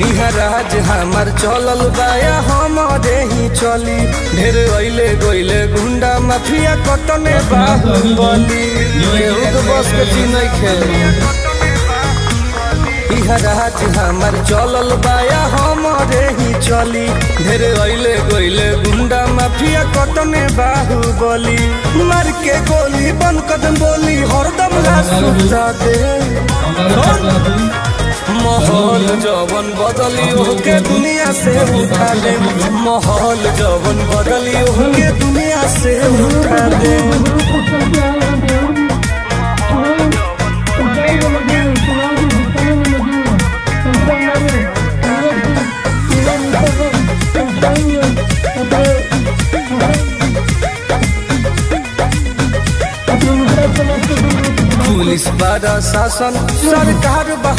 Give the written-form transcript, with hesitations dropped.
इहा राज हमार चलल बाया हमारे ही चली। ढेर अइले गइले गुंडा माफिया कटने बाहुबली। केहू के बस के जी नइखे। इहा राज हमार चलल बाया हमारे ही चली। ढेर अइले गइले गुंडा माफिया कटने बाहुबली। मार के गोली बन कदम बोली हरदम सुता दे। माहौल जवन बदली ओके दुनिया से उठा दे। माहौल जवन बदली ओके दुनिया से उठा दे। पुलिस प्रशासन सरकार बा